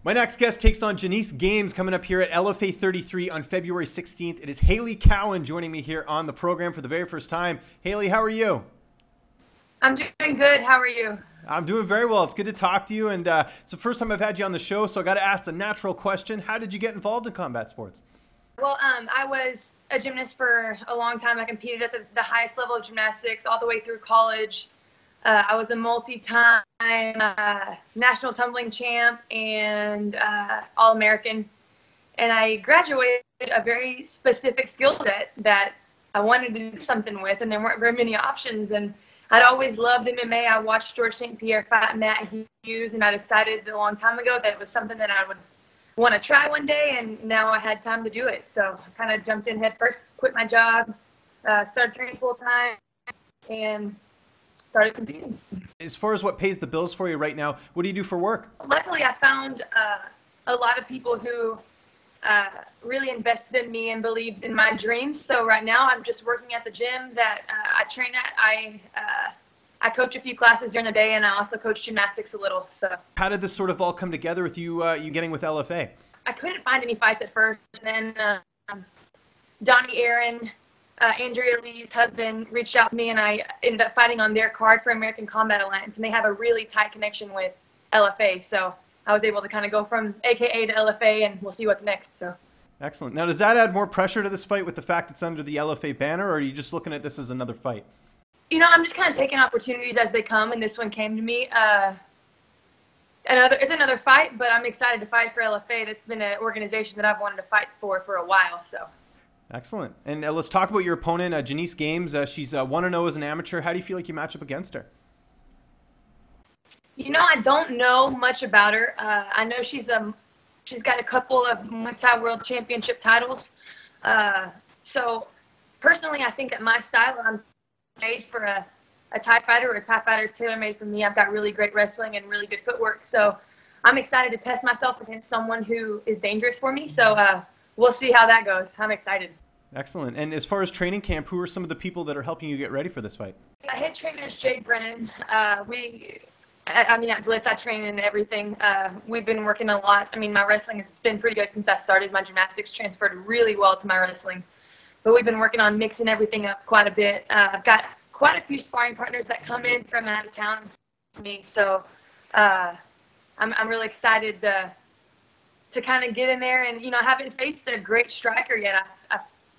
My next guest takes on Jeniece Gamez coming up here at LFA 33 on February 16th. It is Hailey Cowan joining me here on the program for the very first time. Hailey, how are you? I'm doing good. How are you? I'm doing very well. It's good to talk to you. And it's the first time I've had you on the show, so I got to ask the natural question. How did you get involved in combat sports? Well, I was a gymnast for a long time. I competed at the highest level of gymnastics all the way through college. I was a multi-time national tumbling champ and All-American. And I graduated a very specific skill set that I wanted to do something with, and there weren't very many options. And I'd always loved MMA. I watched George St. Pierre fight Matt Hughes, and I decided a long time ago that it was something that I would want to try one day, and now I had time to do it. So I kind of jumped in head first, quit my job, started training full-time, and started competing. As far as what pays the bills for you right now, what do you do for work? Luckily, I found a lot of people who really invested in me and believed in my dreams. So right now, I'm just working at the gym that I train at. I coach a few classes during the day, and I also coach gymnastics a little. So how did this sort of all come together with you getting with LFA? I couldn't find any fights at first, and then Donnie Aaron, Andrea Lee's husband, reached out to me, and I ended up fighting on their card for American Combat Alliance, and they have a really tight connection with LFA. So I was able to kind of go from AKA to LFA, and we'll see what's next. So. Excellent. Now, does that add more pressure to this fight with the fact it's under the LFA banner, or are you just looking at this as another fight? You know, I'm just kind of taking opportunities as they come, and this one came to me. It's another fight, but I'm excited to fight for LFA. That's been an organization that I've wanted to fight for a while. So. Excellent. And let's talk about your opponent, Jeniece Gamez. She's 1-0 as an amateur. How do you feel like you match up against her? You know, I don't know much about her. I know she's got a couple of multi-world championship titles. So personally, I think at my style, I'm made for a Thai fighter, or a Thai fighter is tailor-made for me. I've got really great wrestling and really good footwork. So I'm excited to test myself against someone who is dangerous for me. So we'll see how that goes. I'm excited. Excellent. And as far as training camp, who are some of the people that are helping you get ready for this fight? My head trainer is Jay Brennan. At Blitz, I train in everything. We've been working a lot. I mean, my wrestling has been pretty good since I started. My gymnastics transferred really well to my wrestling. But we've been working on mixing everything up quite a bit. I've got quite a few sparring partners that come in from out of town to me. So I'm really excited to kind of get in there. And, you know, I haven't faced a great striker yet.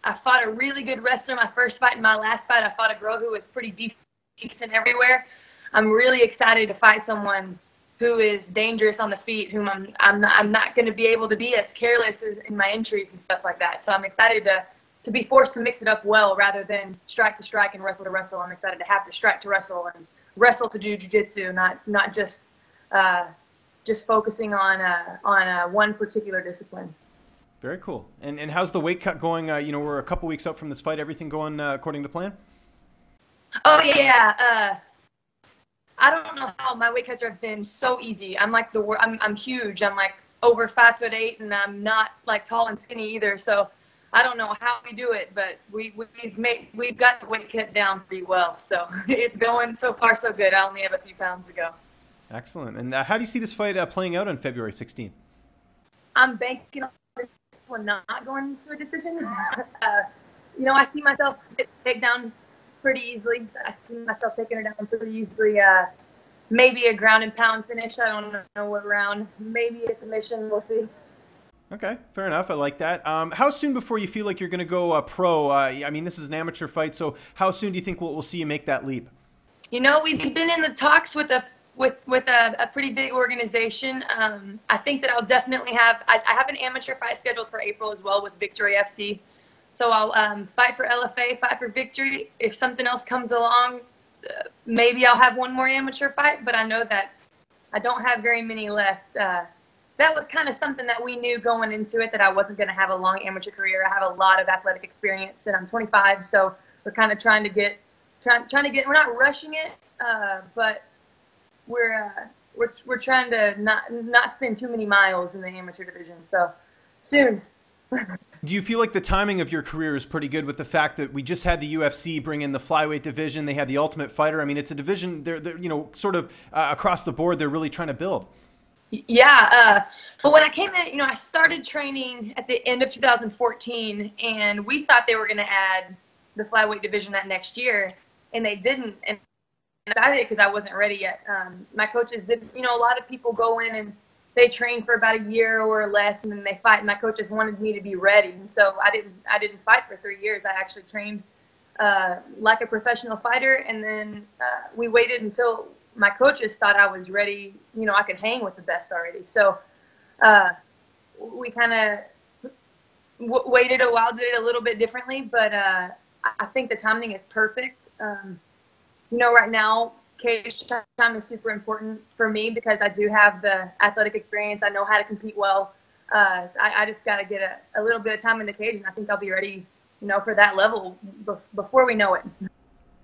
I fought a really good wrestler my first fight. In my last fight, I fought a girl who was pretty decent everywhere. I'm really excited to fight someone who is dangerous on the feet, whom I'm not going to be able to be as careless in my entries and stuff like that. So I'm excited to be forced to mix it up well rather than strike to strike and wrestle to wrestle. I'm excited to have to strike to wrestle and wrestle to do jiu-jitsu, not just focusing on one particular discipline. Very cool. And how's the weight cut going? You know, we're a couple weeks out from this fight. Everything going according to plan? Oh, yeah. I don't know how my weight cuts have been so easy. I'm like I'm huge. I'm like over 5'8", and I'm not like tall and skinny either. So I don't know how we do it, but we've got the weight cut down pretty well. So it's going so far so good. I only have a few pounds to go. Excellent. And how do you see this fight playing out on February 16th? I'm banking on this one not going to a decision. You know, I see myself take down pretty easily. I see myself taking her down pretty easily. Maybe a ground and pound finish. I don't know what round. Maybe a submission. We'll see. Okay, fair enough. I like that. How soon before you feel like you're going to go pro? I mean, this is an amateur fight, so how soon do you think we'll see you make that leap? You know, we've been in the talks with a pretty big organization. I think that I'll definitely have. I have an amateur fight scheduled for April as well with Victory FC. So I'll fight for LFA, fight for Victory. If something else comes along, maybe I'll have one more amateur fight, but I know that I don't have very many left. That was kind of something that we knew going into it, that I wasn't going to have a long amateur career. I have a lot of athletic experience, and I'm 25, so we're kind of trying to get, we're not rushing it, but we're trying to not spend too many miles in the amateur division. So soon. Do you feel like the timing of your career is pretty good with the fact that we just had the UFC bring in the flyweight division? They had the Ultimate Fighter. I mean, it's a division they're you know, sort of across the board they're really trying to build. Yeah, but when I came in, I started training at the end of 2014, and we thought they were going to add the flyweight division that next year, and they didn't. And I decided because I wasn't ready yet. My coaches did, a lot of people go in and they train for about a year or less, and then they fight. And my coaches wanted me to be ready, and so I didn't fight for 3 years. I actually trained like a professional fighter, and then we waited until my coaches thought I was ready, I could hang with the best already. So we kind of waited a while, did it a little bit differently, but I think the timing is perfect. Right now, cage time is super important for me because I do have the athletic experience. I know how to compete well. I just got to get a little bit of time in the cage, and I think I'll be ready, for that level before we know it.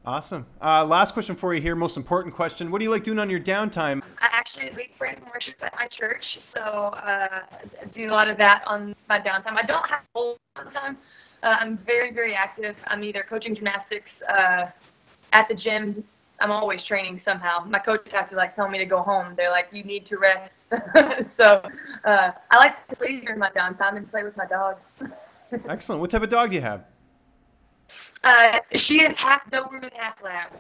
Awesome. Last question for you here. Most important question. What do you like doing on your downtime? I actually lead praise and worship at my church, so I do a lot of that on my downtime. I don't have a whole lot of time. I'm very, very active. I'm either coaching gymnastics at the gym. I'm always training somehow. My coaches have to tell me to go home. They're like, you need to rest. So I like to sleep during my downtime and play with my dog. Excellent. What type of dog do you have? She is half Doberman, half Lab.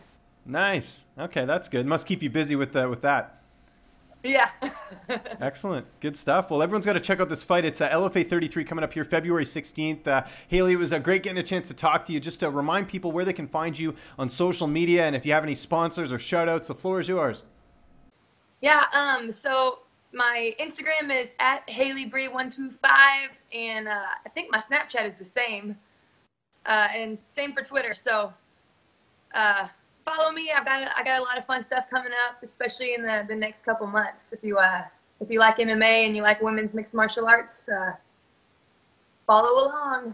Nice. Okay, that's good. Must keep you busy with that. Yeah. Excellent. Good stuff. Well, everyone's got to check out this fight. It's LFA 33 coming up here February 16th. Hailey, it was great getting a chance to talk to you. Just to remind people where they can find you on social media, and if you have any sponsors or shout outs, the floor is yours. Yeah, so my Instagram is at HaileyBree125, and I think my Snapchat is the same. And same for Twitter. So follow me. I got a lot of fun stuff coming up, especially in the next couple months. If you like MMA and you like women's mixed martial arts, follow along.